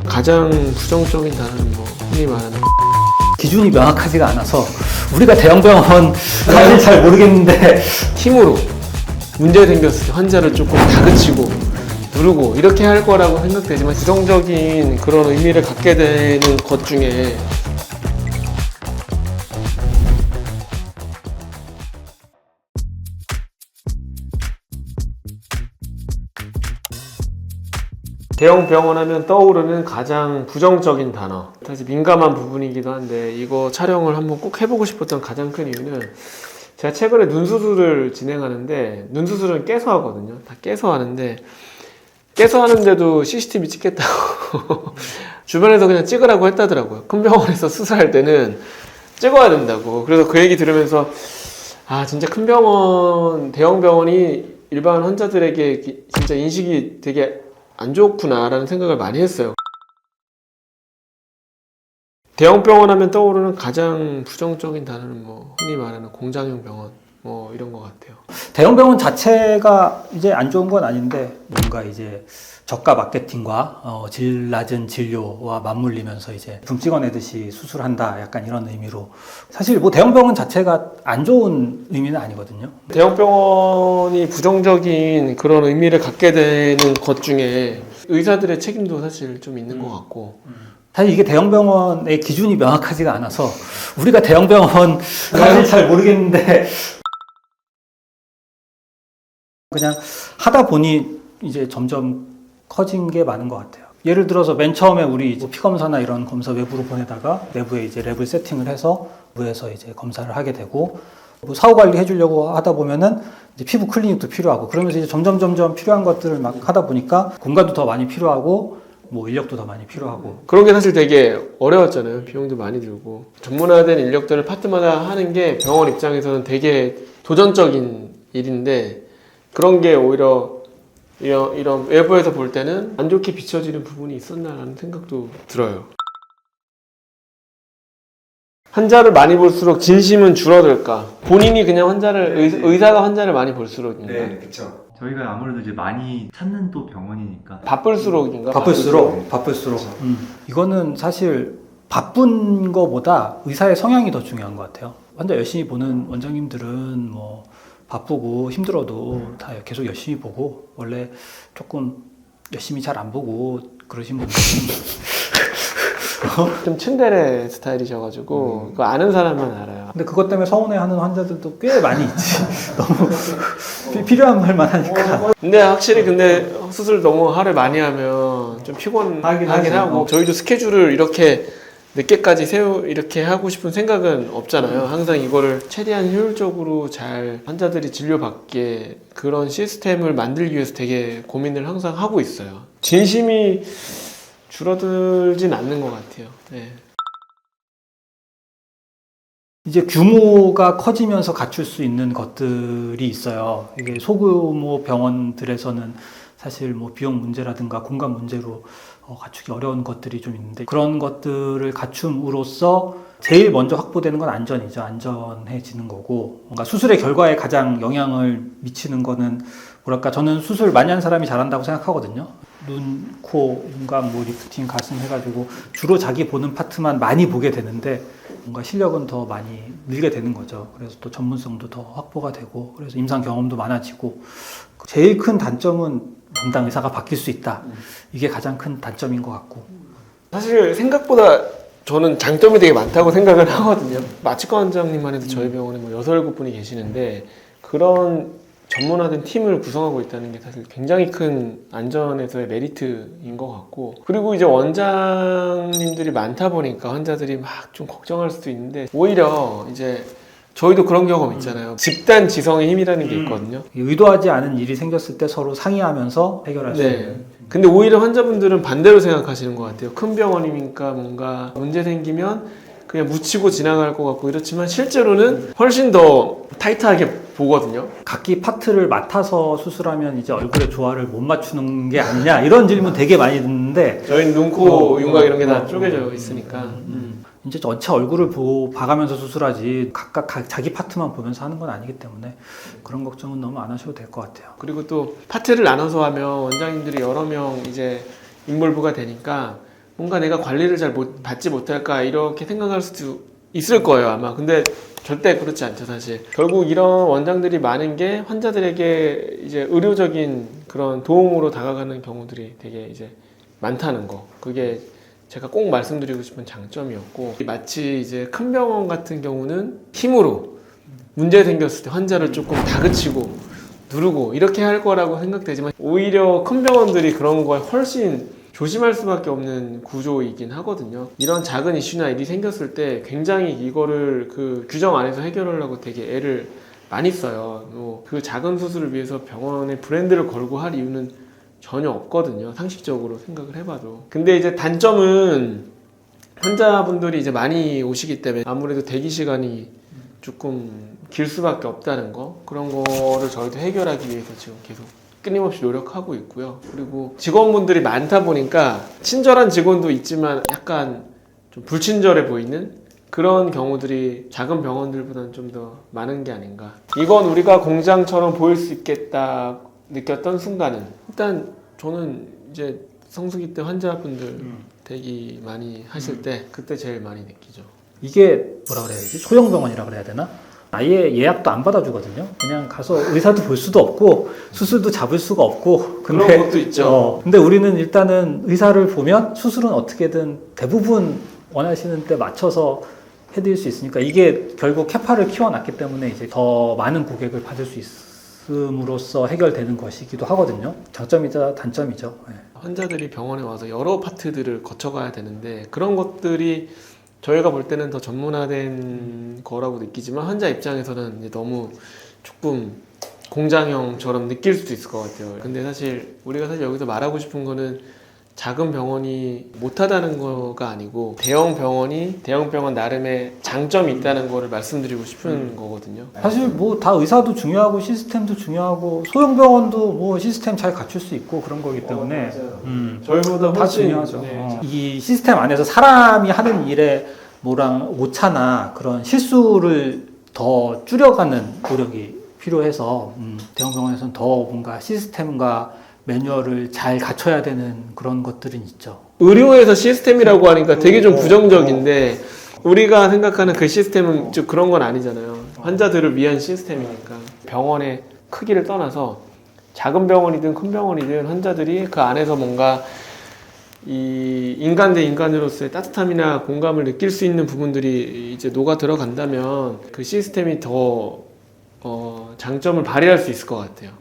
가장 부정적인 단어는 뭐 흔히 말하는 기준이 명확하지가 않아서 우리가 대형병원 사실 잘 모르겠는데 힘으로 문제 생겼을 때 환자를 조금 다그치고 누르고 이렇게 할 거라고 생각되지만 부정적인 그런 의미를 갖게 되는 것 중에 대형 병원 하면 떠오르는 가장 부정적인 단어, 사실 민감한 부분이기도 한데 이거 촬영을 한번 꼭 해보고 싶었던 가장 큰 이유는 제가 최근에 눈 수술을 진행하는데 눈 수술은 깨서 하거든요. 다 깨서 하는데 깨서 하는데도 CCTV 찍겠다고 주변에서 그냥 찍으라고 했다더라고요. 큰 병원에서 수술할 때는 찍어야 된다고. 그래서 그 얘기 들으면서 아 진짜 큰 병원, 대형 병원이 일반 환자들에게 진짜 인식이 되게 안 좋구나 라는 생각을 많이 했어요. 대형 병원 하면 떠오르는 가장 부정적인 단어는 뭐 흔히 말하는 공장형 병원 뭐 이런 것 같아요. 대형병원 자체가 이제 안 좋은 건 아닌데 뭔가 이제 저가 마케팅과 질 낮은 진료와 맞물리면서 이제 품 찍어내듯이 수술한다 약간 이런 의미로 사실 뭐 대형병원 자체가 안 좋은 의미는 아니거든요. 대형 병원이 부정적인 그런 의미를 갖게 되는 것 중에 의사들의 책임도 사실 좀 있는 것 같고 사실 이게 대형병원의 기준이 명확하지가 않아서 우리가 대형병원 사실 잘 모르겠는데 그냥 하다 보니 이제 점점 커진 게 많은 것 같아요. 예를 들어서 맨 처음에 우리 피검사나 이런 검사 외부로 보내다가 내부에 이제 랩을 세팅을 해서 내부에서 이제 검사를 하게 되고 뭐 사후 관리 해주려고 하다 보면은 이제 피부 클리닉도 필요하고 그러면서 이제 점점 필요한 것들을 막 하다 보니까 공간도 더 많이 필요하고 뭐 인력도 더 많이 필요하고 그런 게 사실 되게 어려웠잖아요. 비용도 많이 들고 전문화된 인력들을 파트마다 하는 게 병원 입장에서는 되게 도전적인 일인데 그런 게 오히려 이런 외부에서 볼 때는 안 좋게 비춰지는 부분이 있었나라는 생각도 들어요. 환자를 많이 볼수록 진심은 줄어들까? 본인이 그냥 의사가 환자를 많이 볼수록인가? 네, 그렇죠. 저희가 아무래도 이제 많이 찾는 또 병원이니까 바쁠수록인가? 바쁠수록 그렇죠. 이거는 사실 바쁜 거보다 의사의 성향이 더 중요한 것 같아요. 환자 열심히 보는 원장님들은 뭐 바쁘고 힘들어도 다 계속 열심히 보고 원래 조금 열심히 잘 안 보고 그러신 분들은 좀 츤데레 스타일이셔가지고 그거 아는 사람만 알아요. 근데 그것 때문에 서운해하는 환자들도 꽤 많이 있지. 너무 필요한 말만 하니까. 근데 확실히 수술 너무 하루 많이 하면 좀 피곤하긴 하고 저희도 스케줄을 이렇게 늦게까지 이렇게 하고 싶은 생각은 없잖아요. 항상 이거를 최대한 효율적으로 잘 환자들이 진료받게 그런 시스템을 만들기 위해서 되게 고민을 항상 하고 있어요. 진심이 줄어들진 않는 것 같아요. 네. 이제 규모가 커지면서 갖출 수 있는 것들이 있어요. 이게 소규모 병원들에서는 사실 뭐 비용 문제라든가 공간 문제로 갖추기 어려운 것들이 좀 있는데 그런 것들을 갖춤으로써 제일 먼저 확보되는 건 안전이죠. 안전해지는 거고 뭔가 수술의 결과에 가장 영향을 미치는 거는 뭐랄까 저는 수술 많이 한 사람이 잘한다고 생각하거든요. 눈, 코, 윤곽, 뭐 리프팅, 가슴 해가지고 주로 자기 보는 파트만 많이 보게 되는데 뭔가 실력은 더 많이 늘게 되는 거죠. 그래서 또 전문성도 더 확보가 되고 그래서 임상 경험도 많아지고 제일 큰 단점은 담당 의사가 바뀔 수 있다. 이게 가장 큰 단점인 것 같고 사실 생각보다 저는 장점이 되게 많다고 생각을 하거든요. 마취과 원장님만 해도 저희 병원에 뭐 6, 7분이 계시는데 그런 전문화된 팀을 구성하고 있다는 게 사실 굉장히 큰 안전에서의 메리트인 것 같고 그리고 이제 원장님들이 많다 보니까 환자들이 막 좀 걱정할 수도 있는데 오히려 이제 저희도 그런 경험 있잖아요. 집단 지성의 힘이라는 게 있거든요. 의도하지 않은 일이 생겼을 때 서로 상의하면서 해결할 수 네. 있는 근데 오히려 환자분들은 반대로 생각하시는 것 같아요. 큰 병원이니까 뭔가 문제 생기면 그냥 묻히고 지나갈 것 같고 이렇지만 실제로는 훨씬 더 타이트하게 보거든요. 각기 파트를 맡아서 수술하면 이제 얼굴의 조화를 못 맞추는 게 아니냐 이런 질문 되게 많이 듣는데 저희는 눈, 코, 윤곽 이런 게 다 쪼개져 있으니까 이제 전체 얼굴을 봐가면서 수술하지 각각 자기 파트만 보면서 하는 건 아니기 때문에 그런 걱정은 너무 안 하셔도 될 것 같아요. 그리고 또 파트를 나눠서 하면 원장님들이 여러 명 이제 인볼브가 되니까 뭔가 내가 관리를 잘 받지 못할까 이렇게 생각할 수도 있을 거예요 아마. 근데 절대 그렇지 않죠 사실. 결국 이런 원장들이 많은 게 환자들에게 이제 의료적인 그런 도움으로 다가가는 경우들이 되게 이제 많다는 거. 그게 제가 꼭 말씀드리고 싶은 장점이었고, 마치 이제 큰 병원 같은 경우는 힘으로 문제 생겼을 때 환자를 조금 다그치고 누르고 이렇게 할 거라고 생각되지만, 오히려 큰 병원들이 그런 거에 훨씬 조심할 수밖에 없는 구조이긴 하거든요. 이런 작은 이슈나 일이 생겼을 때 굉장히 이거를 그 규정 안에서 해결하려고 되게 애를 많이 써요. 그 작은 수술을 위해서 병원의 브랜드를 걸고 할 이유는 전혀 없거든요. 상식적으로 생각을 해봐도. 근데 이제 단점은 환자분들이 이제 많이 오시기 때문에 아무래도 대기 시간이 조금 길 수밖에 없다는 거, 그런 거를 저희도 해결하기 위해서 지금 계속 끊임없이 노력하고 있고요. 그리고 직원분들이 많다 보니까 친절한 직원도 있지만 약간 좀 불친절해 보이는 그런 경우들이 작은 병원들보다는 좀 더 많은 게 아닌가. 이건 우리가 공장처럼 보일 수 있겠다 느꼈던 순간은, 일단 저는 이제 성수기 때 환자분들 대기 많이 하실 때 그때 제일 많이 느끼죠. 이게 뭐라 그래야 되지? 소형 병원이라 그래야 되나? 아예 예약도 안 받아주거든요. 그냥 가서 의사도 볼 수도 없고 수술도 잡을 수가 없고. 근데, 그런 것도 있죠. 근데 우리는 일단은 의사를 보면 수술은 어떻게든 대부분 원하시는 때 맞춰서 해드릴 수 있으니까, 이게 결국 캐파를 키워놨기 때문에 이제 더 많은 고객을 받을 수 있음으로써 해결되는 것이기도 하거든요. 장점이자 단점이죠. 네. 환자들이 병원에 와서 여러 파트들을 거쳐가야 되는데, 그런 것들이 저희가 볼 때는 더 전문화된 거라고 느끼지만 환자 입장에서는 이제 너무 조금 공장형처럼 느낄 수도 있을 것 같아요. 근데 사실 우리가 사실 여기서 말하고 싶은 거는 작은 병원이 못하다는 거가 아니고, 대형 병원이 대형 병원 나름의 장점이 있다는 거를 말씀드리고 싶은 거거든요. 사실 뭐 다 의사도 중요하고 시스템도 중요하고 소형 병원도 뭐 시스템 잘 갖출 수 있고 그런 거기 때문에 저희보다 다 훨씬 중요하죠. 네. 이 시스템 안에서 사람이 하는 일에 뭐랑 오차나 그런 실수를 더 줄여가는 노력이 필요해서 대형 병원에서는 더 뭔가 시스템과 매뉴얼을 잘 갖춰야 되는 그런 것들은 있죠. 의료에서 시스템이라고 하니까 되게 좀 부정적인데, 우리가 생각하는 그 시스템은 좀 그런 건 아니잖아요. 환자들을 위한 시스템이니까. 병원의 크기를 떠나서 작은 병원이든 큰 병원이든 환자들이 그 안에서 뭔가 이 인간 대 인간으로서의 따뜻함이나 공감을 느낄 수 있는 부분들이 이제 녹아 들어간다면 그 시스템이 더 장점을 발휘할 수 있을 것 같아요.